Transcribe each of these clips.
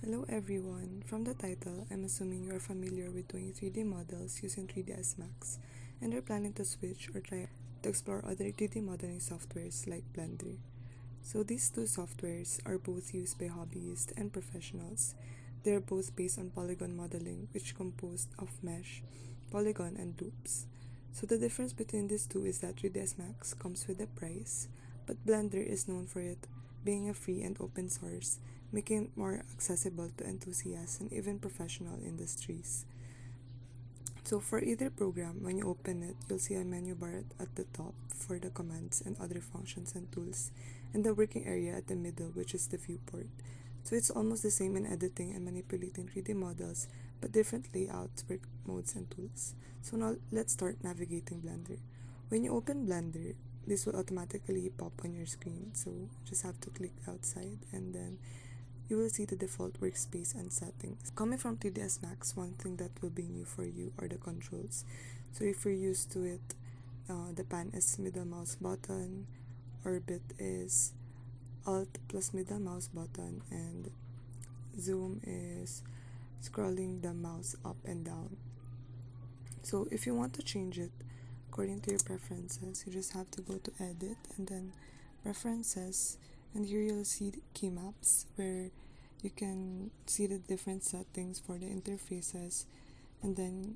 Hello everyone. From the title, I'm assuming you're familiar with doing 3D models using 3ds Max, and you're planning to switch or try to explore other 3D modeling softwares like Blender. So these two softwares are both used by hobbyists and professionals. They're both based on polygon modeling, which composed of mesh, polygon, and loops. So the difference between these two is that 3ds Max comes with a price, but Blender is known for it being a free and open source, making it more accessible to enthusiasts and even professional industries. So for either program, when you open it, you'll see a menu bar at the top for the commands and other functions and tools, and the working area at the middle, which is the viewport. So it's almost the same in editing and manipulating 3D models, but different layouts, work modes, and tools. So now let's start navigating Blender. When you open Blender, this will automatically pop on your screen, so just have to click outside and then you will see the default workspace and settings. Coming from 3ds Max, one thing that will be new for you are the controls. So if you're used to it, the pan is middle mouse button, orbit is alt plus middle mouse button, and zoom is scrolling the mouse up and down. So if you want to change it according to your preferences, you just have to go to edit and then preferences, and here you'll see the key maps where you can see the different settings for the interfaces, and then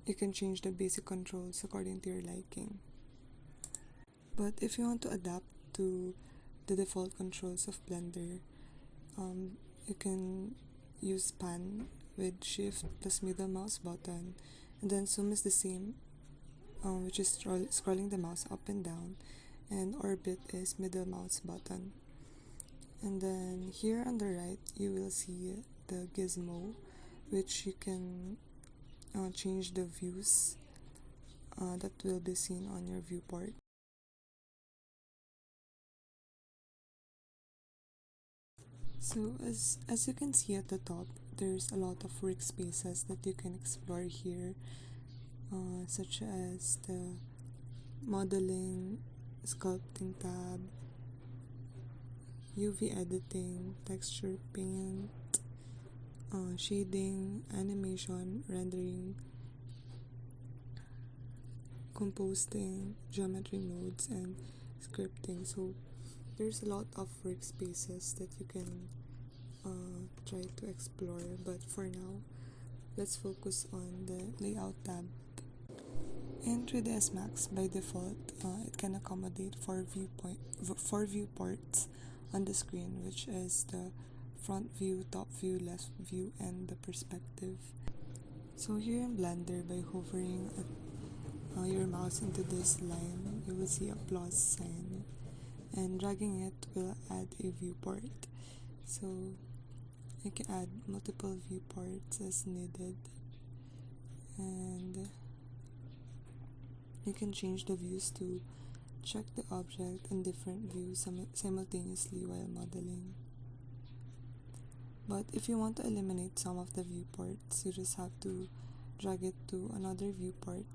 you can change the basic controls according to your liking. But if you want to adapt to the default controls of Blender, you can use pan with shift plus middle mouse button, and then zoom is the same, which is scrolling the mouse up and down, and orbit is middle mouse button. And then here on the right you will see the gizmo, which you can change the views that will be seen on your viewport. So as you can see at the top, there's a lot of workspaces that you can explore here, such as the modeling, sculpting tab, UV editing, texture paint, shading, animation, rendering, composting, geometry modes, and scripting. So there's a lot of workspaces that you can try to explore, but for now, let's focus on the layout tab. In 3ds Max, by default, it can accommodate four viewports on the screen, which is the front view, top view, left view, and the perspective. So here in Blender, by hovering your mouse into this line, you will see a plus sign, and dragging it will add a viewport. So you can add multiple viewports as needed, and you can change the views to check the object in different views simultaneously while modeling. But if you want to eliminate some of the viewports, you just have to drag it to another viewport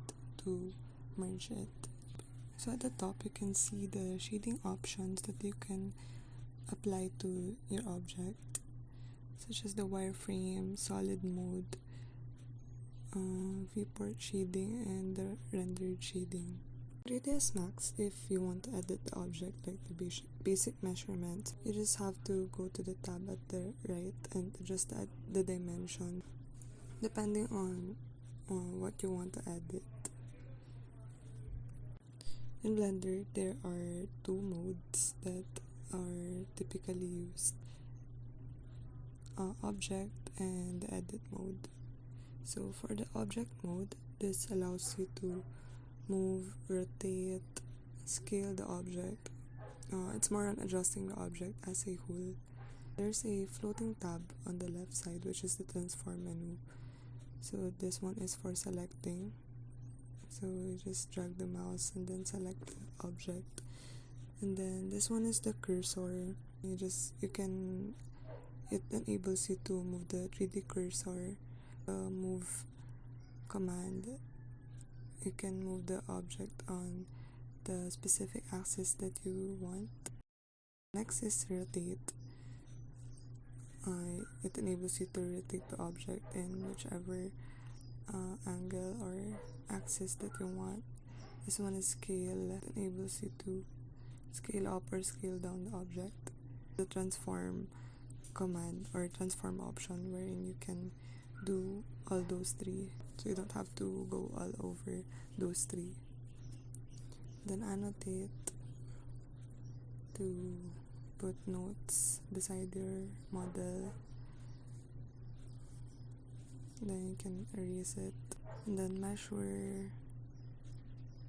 to merge it. So at the top you can see the shading options that you can apply to your object, such as the wireframe, solid mode, viewport shading, and the rendered shading. 3ds Max, if you want to edit the object like the basic measurements, you just have to go to the tab at the right and adjust the dimension depending on what you want to edit. In Blender, there are two modes that are typically used, object and the edit mode. So for the object mode, this allows you to move, rotate, scale the object. It's more on adjusting the object as a whole. There's a floating tab on the left side, which is the transform menu. So this one is for selecting. So you just drag the mouse and then select the object. And then this one is the cursor. It enables you to move the 3D cursor. Move command, you can move the object on the specific axis that you want. Next is rotate. it enables you to rotate the object in whichever angle or axis that you want. This one is scale, it enables you to scale up or scale down the object. The transform command or transform option, wherein you can do all those three, so you don't have to go all over those three. Then annotate to put notes beside your model. Then you can erase it. And then measure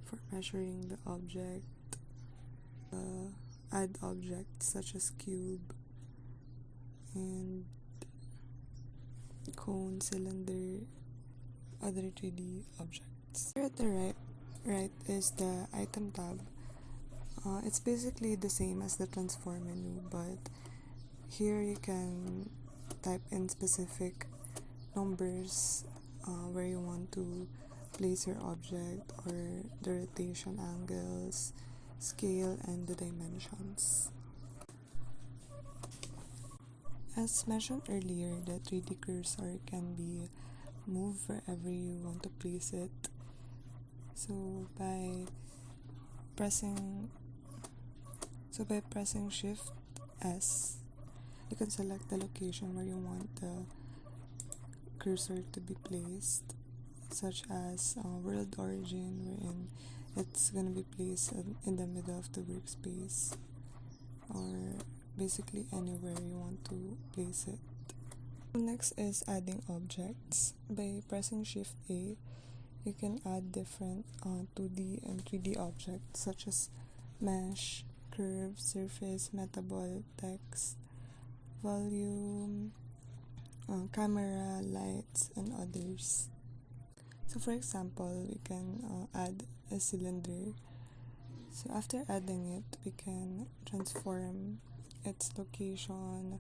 for measuring the object. Add objects such as cube and cone, cylinder, other 3D objects. Here at the right is the item tab. It's basically the same as the transform menu, but here you can type in specific numbers where you want to place your object, or the rotation angles, scale, and the dimensions. As mentioned earlier, the 3D cursor can be moved wherever you want to place it. So by pressing Shift S, you can select the location where you want the cursor to be placed, such as world origin, wherein it's gonna be placed in the middle of the workspace, or basically anywhere you want to place it. Next is adding objects. By pressing Shift A, you can add different 2D and 3D objects such as mesh, curve, surface, metaball, text, volume, camera, lights, and others. So for example, we can add a cylinder. So after adding it, we can transform its location,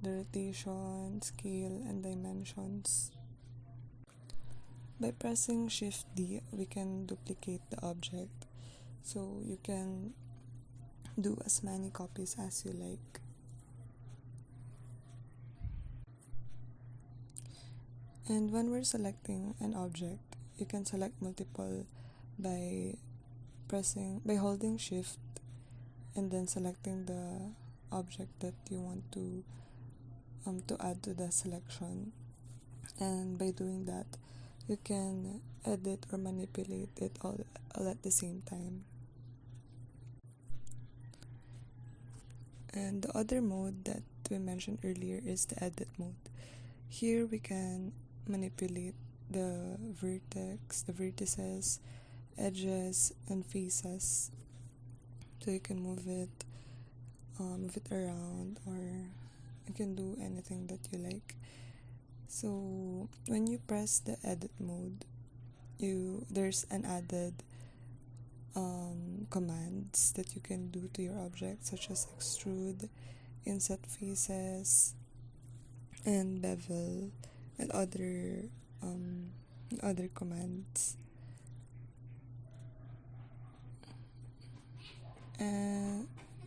the rotation, scale, and dimensions. By pressing Shift D, we can duplicate the object, so you can do as many copies as you like. And when we're selecting an object, you can select multiple by holding Shift and then selecting the object that you want to add to the selection. And by doing that, you can edit or manipulate it all at the same time. And the other mode that we mentioned earlier is the edit mode. Here we can manipulate the vertices, edges, and faces. So you can move it around, or you can do anything that you like. So when you press the edit mode, there's an added commands that you can do to your object, such as extrude, inset faces, and bevel, and other commands.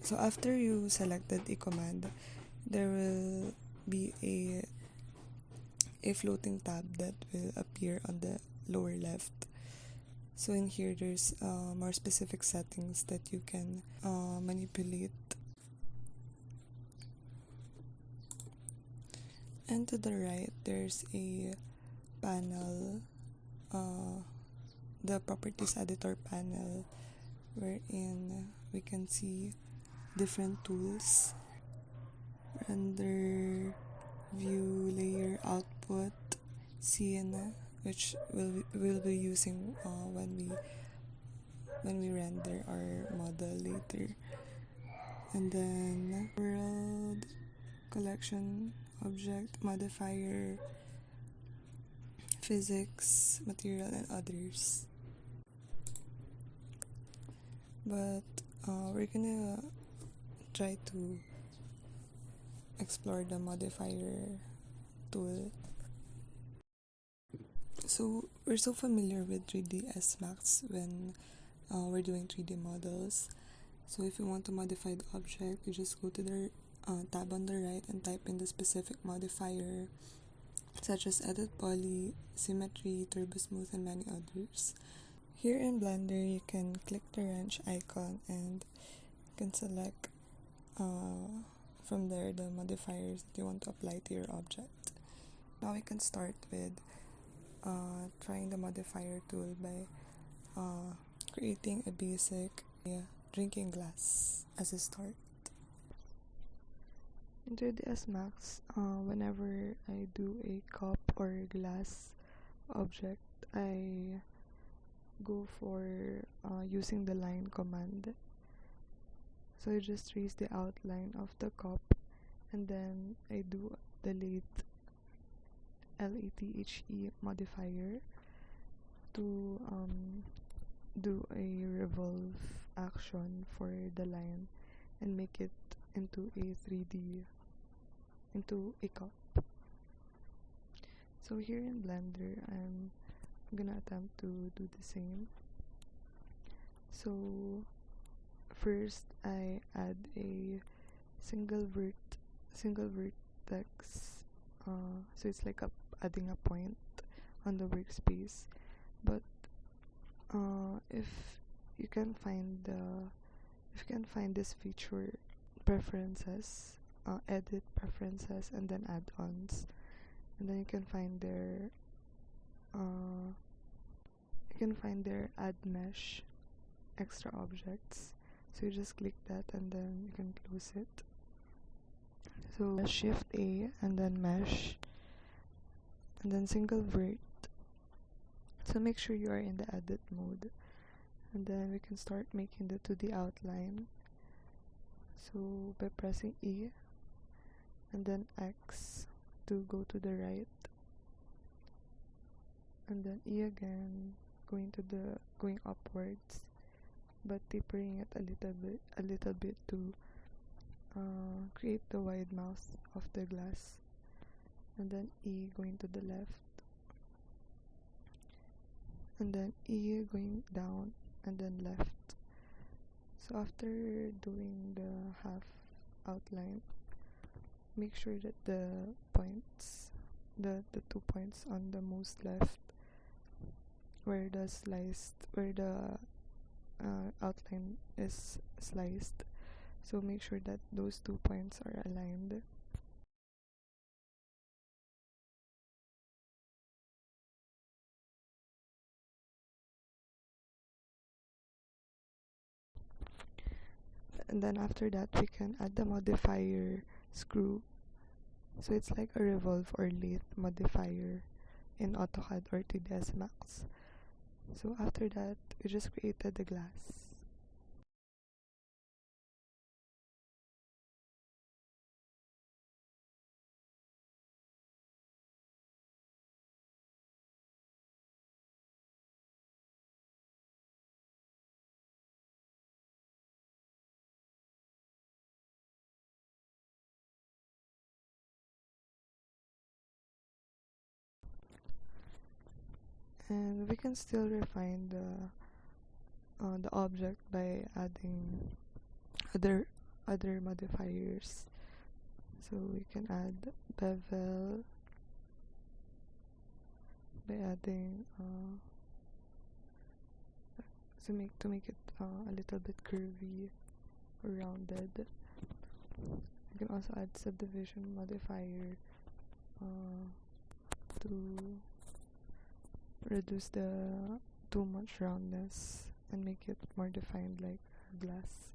So after you selected a command, there will be a floating tab that will appear on the lower left. So in here, there's more specific settings that you can manipulate. And to the right, there's a panel, the properties editor panel, wherein we can see different tools: render, view, layer, output, scene, which we'll be using when we render our model later, and then world, collection, object, modifier, physics, material, and others. But we're gonna try to explore the modifier tool. So we're so familiar with 3ds Max when we're doing 3D models. So if you want to modify the object, you just go to the tab on the right and type in the specific modifier such as edit poly, symmetry, turbo smooth, and many others. Here in Blender, you can click the wrench icon and you can select from there the modifiers that you want to apply to your object. Now we can start with trying the modifier tool by creating a basic drinking glass as a start. In 3ds Max, whenever I do a cup or glass object, I go for using the line command. So I just trace the outline of the cup and then I do the LATHE modifier to do a revolve action for the line and make it into a 3D, into a cup. So here in Blender, I'm gonna attempt to do the same. So first I add a single vertex, so it's like adding a point on the workspace. But if you can find this feature, preferences, edit preferences, and then add-ons, and then you can find their add mesh extra objects. So you just click that and then you can close it. So shift A and then mesh and then single vert. So make sure you are in the edit mode, and then we can start making the 2D outline. So by pressing E and then X to go to the right, and then E again, going upwards, but tapering it a little bit to create the wide mouth of the glass, and then E going to the left, and then E going down, and then left. So after doing the half outline, make sure that the points, the 2 points on the most left, where the outline is sliced, so make sure that those 2 points are aligned. And then after that, we can add the modifier screw. So it's like a revolve or lathe modifier in AutoCAD or 3ds Max. So after that, we just created the glass. And we can still refine the object by adding other modifiers. So we can add bevel by adding to make it a little bit curvy or rounded. You can also add subdivision modifier to reduce the too much roundness and make it more defined like glass.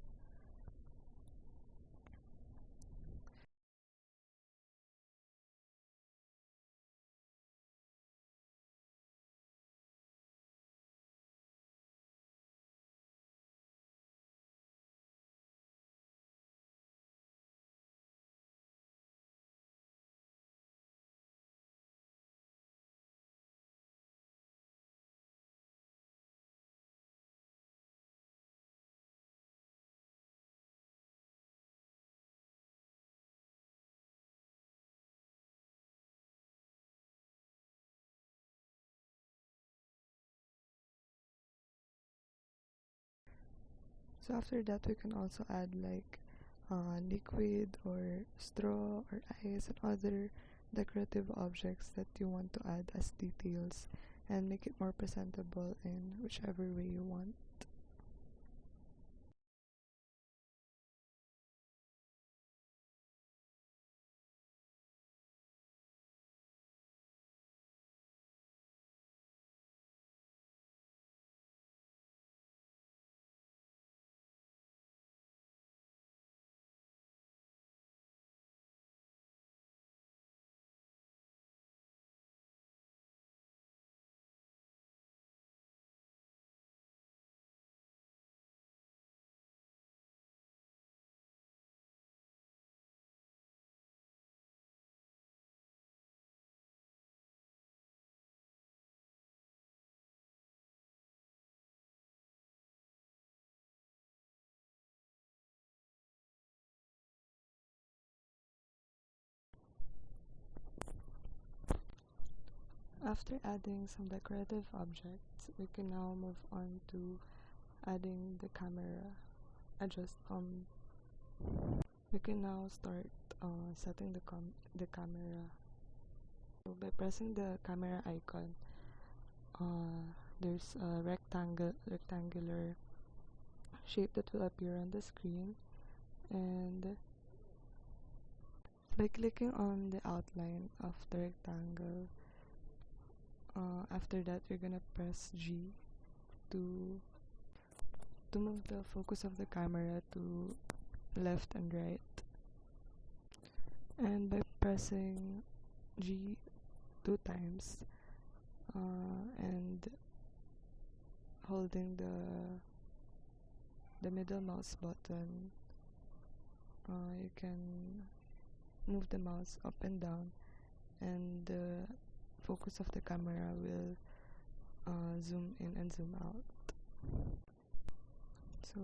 So after that, we can also add like liquid or straw or ice and other decorative objects that you want to add as details and make it more presentable in whichever way you want. After adding some decorative objects, we can now move on to adding the camera. We can now start setting the camera. So by pressing the camera icon, there's a rectangular shape that will appear on the screen, and by clicking on the outline of the rectangle, after that you're gonna press G to move the focus of the camera to left and right, and by pressing G 2 times and holding the middle mouse button, you can move the mouse up and down, and the focus of the camera will zoom in and zoom out. So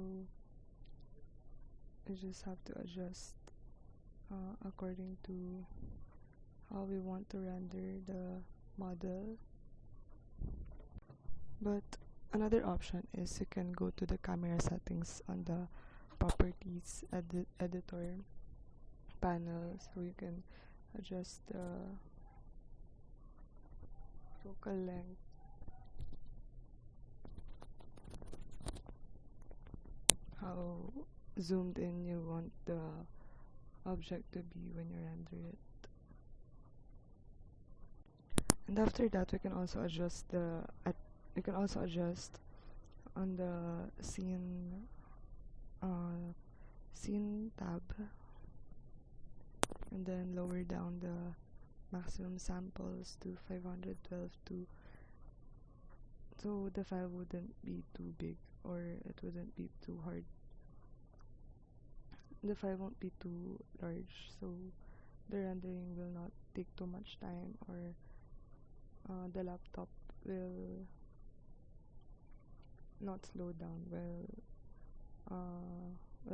you just have to adjust according to how we want to render the model. But another option is you can go to the camera settings on the properties editor panel, so you can adjust the focal length, how zoomed in you want the object to be when you render it. And after that, we can also adjust on the scene tab, and then lower down the maximum samples to 512 so the file wouldn't be too big or it wouldn't be too hard. The file won't be too large, so the rendering will not take too much time, or the laptop will not slow down while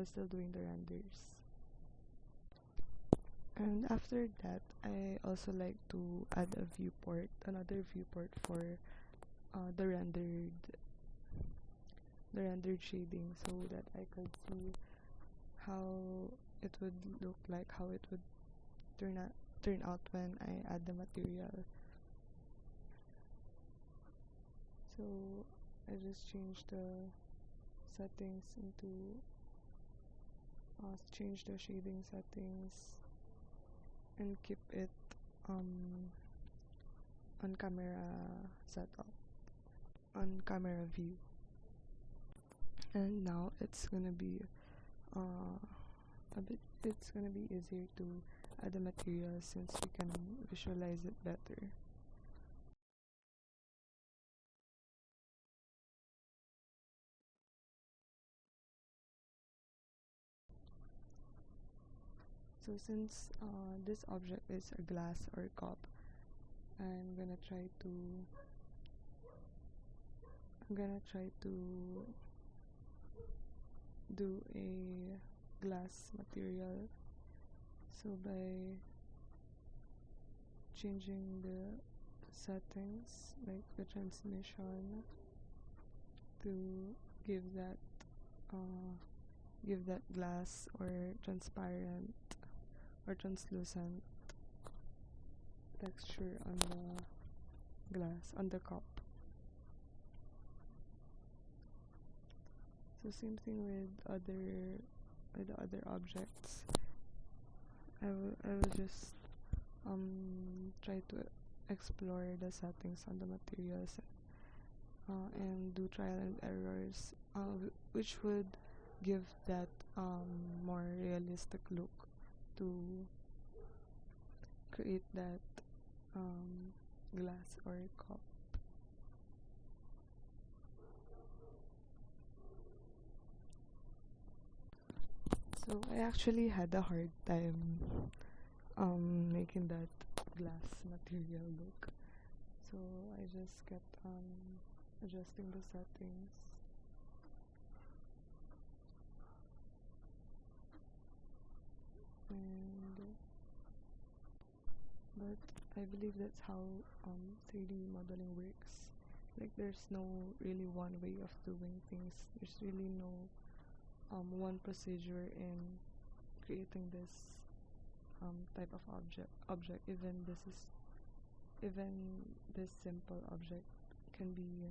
still doing the renders. And after that, I also like to add another viewport for the rendered shading, so that I could see how it would look like, how it would turn out when I add the material. So I just change the settings change the shading settings and keep it on camera view. And now it's gonna be easier to add the material since we can visualize it better. So since this object is a glass or cup, I'm gonna try to do a glass material. So by changing the settings, like the transmission, to give that give that glass or transparent or translucent texture on the glass, on the cup. So same thing with the other objects. I will just try to explore the settings on the materials, and do trial and errors, which would give that more realistic look to create that glass or cup. So I actually had a hard time making that glass material look. So I just kept adjusting the settings. And but I believe that's how 3D modeling works. Like there's no really one way of doing things. There's really no one procedure in creating this type of object. Even this simple object can be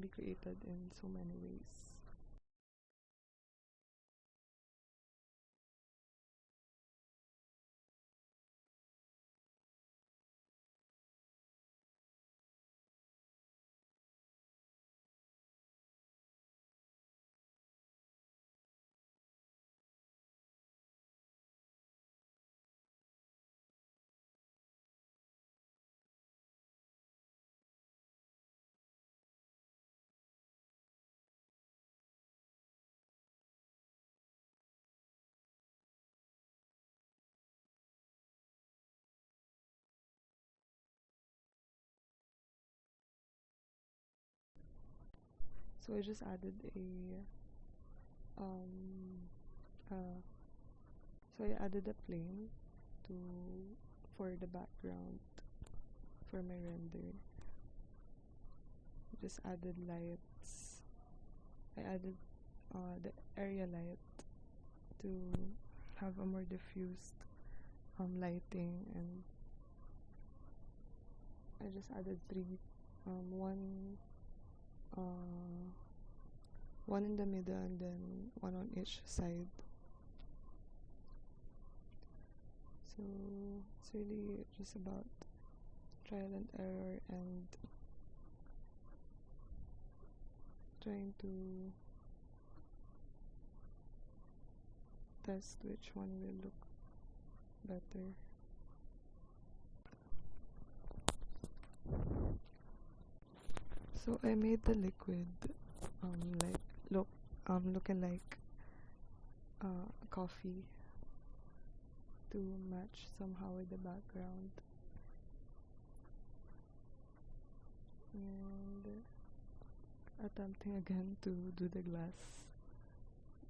created in so many ways. So I just added um uh a plane to for the background for my render. Just added lights. I added the area light to have a more diffused lighting, and I just added three, uh, one in the middle and then one on each side. So it's really just about trial and error and trying to test which one will look better. So I made the liquid like looking like coffee to match somehow with the background, and attempting again to do the glass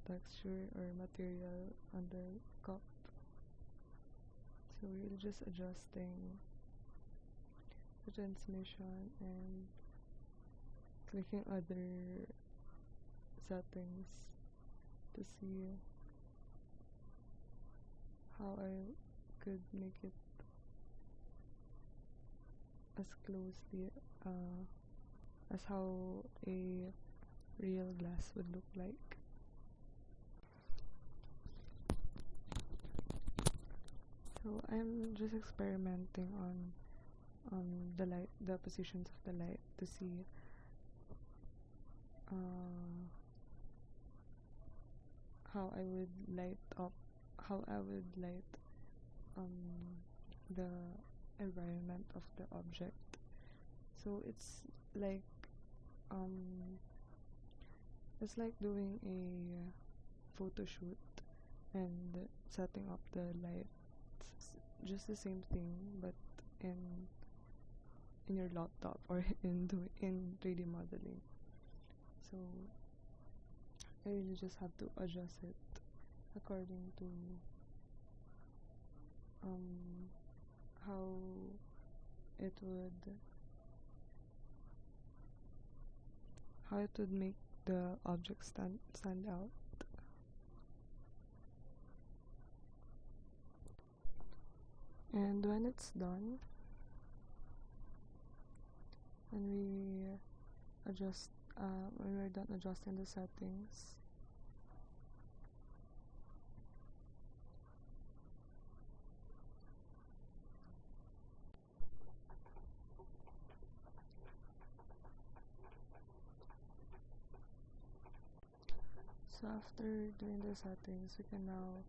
texture or material on the cup. So we're just adjusting the transmission and clicking other settings to see how I could make it as closely as how a real glass would look like. So I'm just experimenting on the positions of the light to see how I would light up, how I would light the environment of the object. So like um it's like doing a photo shoot and setting up the lights. Just the same thing, but in your laptop or in 3D modeling. So I really just have to adjust it according to how it would make the objects stand out. And when it's done, when we adjust, when we're done adjusting the settings, so after doing the settings, we can now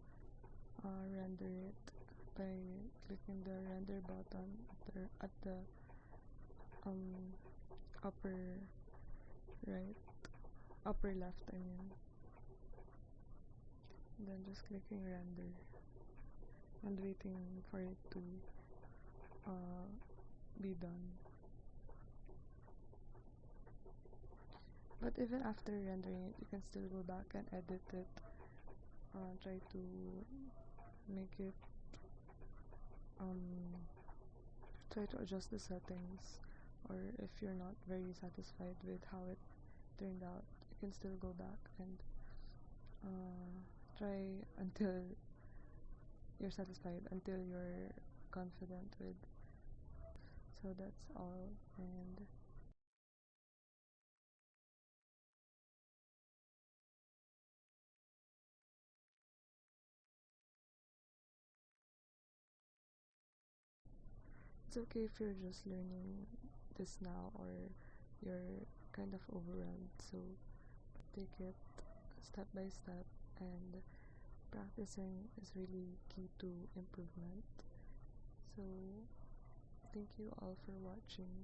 render it by clicking the render button at the um, upper right, upper left, I mean. Then just clicking render and waiting for it to uh, be done. But even after rendering it, you can still go back and edit it. Try to make it, try to adjust the settings, or if you're not very satisfied with how it turned out, you can still go back and try until you're satisfied, until you're confident with. So that's all, and it's okay if you're just learning this now or you're kind of overwhelmed. So take it step by step, and practicing is really key to improvement. So thank you all for watching.